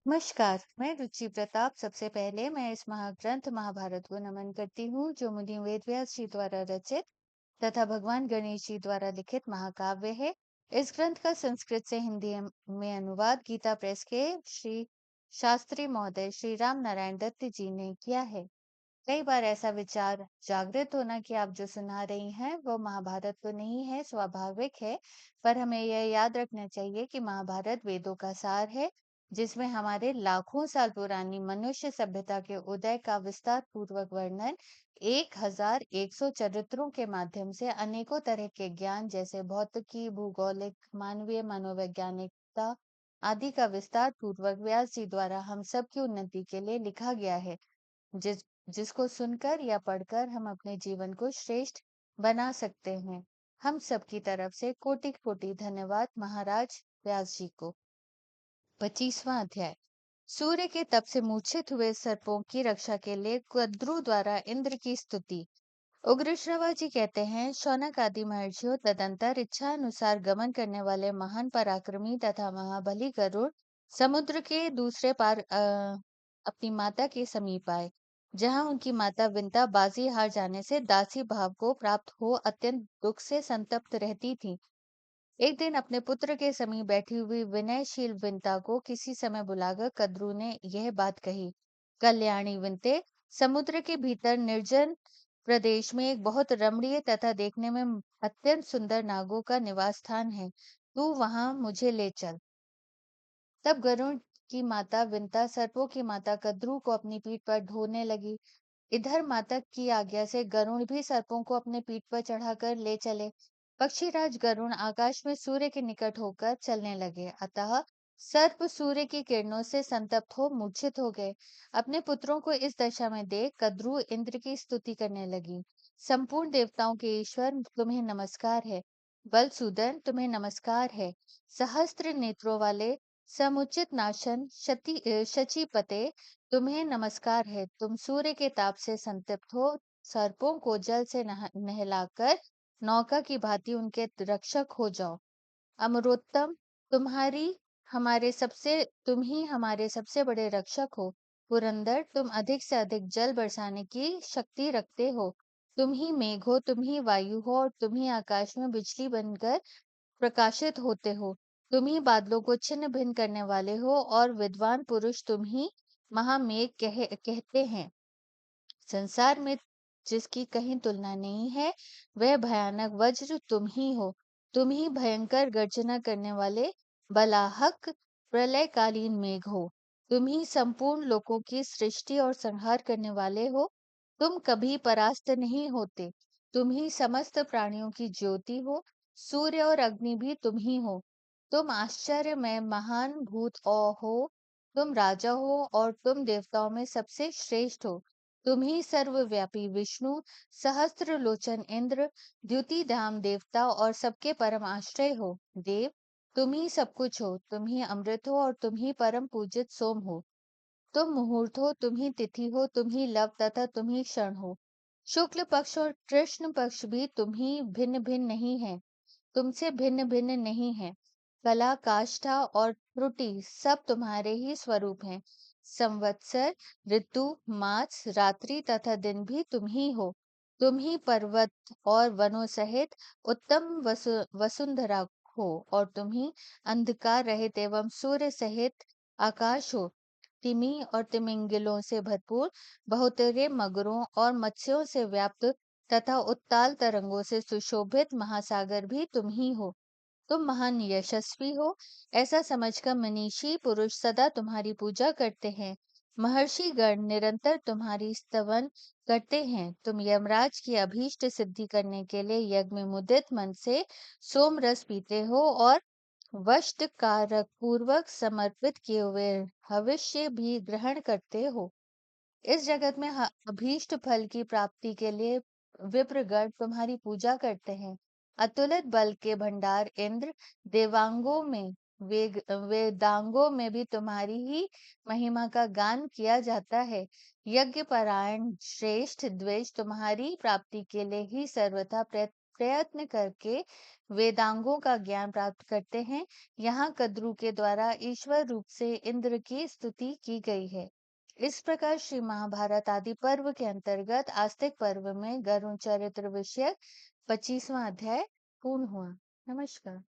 नमस्कार, मैं रुचि प्रताप। सबसे पहले मैं इस महाग्रंथ महाभारत को नमन करती हूँ, जो मुनि वेद व्यास जी द्वारा रचित तथा भगवान गणेश जी द्वारा लिखित महाकाव्य है। इस ग्रंथ का संस्कृत से हिंदी में अनुवाद गीता प्रेस के श्री शास्त्री महोदय श्री राम नारायण दत्त जी ने किया है। कई बार ऐसा विचार जागृत होना कि आप जो सुना रही हैं वो महाभारत तो नहीं है, स्वाभाविक है। पर हमें यह याद रखना चाहिए कि महाभारत वेदों का सार है, जिसमें हमारे लाखों साल पुरानी मनुष्य सभ्यता के उदय का विस्तार पूर्वक वर्णन 1100 चरित्रों के माध्यम से अनेकों तरह के ज्ञान जैसे भौतिकी, भूगोलिक, मानवीय, मनोवैज्ञानिकता आदि का विस्तार पूर्वक व्यास जी द्वारा हम सबकी उन्नति के लिए लिखा गया है। जिस जिसको सुनकर या पढ़कर हम अपने जीवन को श्रेष्ठ बना सकते हैं। हम सबकी तरफ से कोटि कोटि धन्यवाद महाराज व्यास जी को। 25वां अध्याय। सूर्य के तप से मूर्छित हुए सर्पों की रक्षा के लिए कद्रु द्वारा इंद्र की स्तुति। उग्रश्रवा जी कहते हैं, शौनक आदि महर्षियों तदंतर इच्छा अनुसार गमन करने वाले महान पराक्रमी तथा महाबली गरुड़ समुद्र के दूसरे पार अपनी माता के समीप आए, जहां उनकी माता विंता बाजी हार जाने से दासी भाव को प्राप्त हो अत्यंत दुख से संतप्त रहती थी। एक दिन अपने पुत्र के समीप बैठी हुई विनयशील विंता को किसी समय बुलाकर कद्रु ने यह बात कही। कल्याणी विंते, समुद्र के भीतर निर्जन प्रदेश में एक बहुत रमणीय तथा देखने में अत्यंत सुंदर नागों का निवास स्थान है। तू वहां मुझे ले चल। तब गरुड़ की माता विंता सर्पों की माता कद्रु को अपनी पीठ पर ढोने लगी। इधर माता की आज्ञा से गरुड़ भी सर्पों को अपने पीठ पर चढ़ाकर ले चले। पक्षीराज गरुड़ आकाश में सूर्य के निकट होकर चलने लगे, अतः सर्प सूर्य की किरणों से संतप्त हो मूर्छित हो गए। अपने पुत्रों को इस दशा में देख कद्रु इंद्र की स्तुति करने लगी। संपूर्ण देवताओं के ईश्वर, तुम्हें नमस्कार है। बलसूदन, तुम्हें नमस्कार है। सहस्त्र नेत्रों वाले समुचित नाशन शचीपते, तुम्हें नमस्कार है। तुम सूर्य के ताप से संतप्त हो सर्पों को जल से नहलाकर नौका की भांति उनके रक्षक हो जाओ। अमरोत्तम, तुम्हारी तुम ही हमारे सबसे बड़े रक्षक हो। पुरंदर, तुम अधिक से अधिक जल बरसाने की शक्ति रखते हो। तुम ही मेघ हो, तुम ही वायु हो और तुम ही आकाश में बिजली बनकर प्रकाशित होते हो। तुम ही बादलों को छिन्न भिन्न करने वाले हो और विद्वान पुरुष तुम ही महामेघ कहते हैं। संसार में जिसकी कहीं तुलना नहीं है, वह भयानक वज्र तुम ही हो। तुम ही भयंकर गर्जना करने वाले बलाहक प्रलयकालीन मेघ हो। तुम ही संपूर्ण लोकों की सृष्टि और संहार करने वाले हो। तुम कभी परास्त नहीं होते। तुम ही समस्त प्राणियों की ज्योति हो। सूर्य और अग्नि भी तुम ही हो। तुम आश्चर्य में महान भूत हो। तुम राजा हो और तुम देवताओं में सबसे श्रेष्ठ हो। तुम ही सर्वव्यापी विष्णु, सहस्त्र लोचन इंद्र, द्युति धाम देवता और सबके परम आश्रय हो। देव, तुम ही सब कुछ हो। तुम ही अमृत हो और तुम ही परम पूजित सोम हो। तुम मुहूर्त हो, तुम ही तिथि हो, तुम ही लव तथा तुम ही क्षण हो। शुक्ल पक्ष और कृष्ण पक्ष भी तुम ही भिन्न भिन्न नहीं है, तुमसे भिन्न भिन्न नहीं है। कला, काष्ठा और त्रुटि सब तुम्हारे ही स्वरूप हैं। संवत्सर, ऋतु, मास, रात्रि तथा दिन भी तुम ही हो। तुम ही पर्वत और वनों सहित उत्तम वसुंधरा हो और तुम ही अंधकार रहित एवं सूर्य सहित आकाश हो। तिमी और तिमिंगिलों से भरपूर, बहुतेरे मगरों और मत्स्यों से व्याप्त तथा उत्ताल तरंगों से सुशोभित महासागर भी तुम ही हो। तुम महान यशस्वी हो, ऐसा समझकर मनीषी पुरुष सदा तुम्हारी पूजा करते हैं। महर्षि गण निरंतर तुम्हारी स्तवन करते हैं। तुम यमराज की अभीष्ट सिद्धि करने के लिए यज्ञ में मुदित मन से सोम रस पीते हो और वष्ट कारक पूर्वक समर्पित किए हुए भविष्य भी ग्रहण करते हो। इस जगत में अभीष्ट फल की प्राप्ति के लिए विप्रगण तुम्हारी पूजा करते हैं। अतुलित बल के भंडार इंद्र, देवांगों में वेदांगों में भी तुम्हारी ही महिमा का गान किया जाता है। यज्ञ परायण श्रेष्ठ द्वेष तुम्हारी प्राप्ति के लिए ही सर्वथा प्रयत्न करके वेदांगों का ज्ञान प्राप्त करते हैं। यहाँ कद्रू के द्वारा ईश्वर रूप से इंद्र की स्तुति की गई है। इस प्रकार श्री महाभारत आदि पर्व के अंतर्गत आस्तिक पर्व में गरुण चरित्र विषयक 25वां अध्याय पूर्ण हुआ। नमस्कार।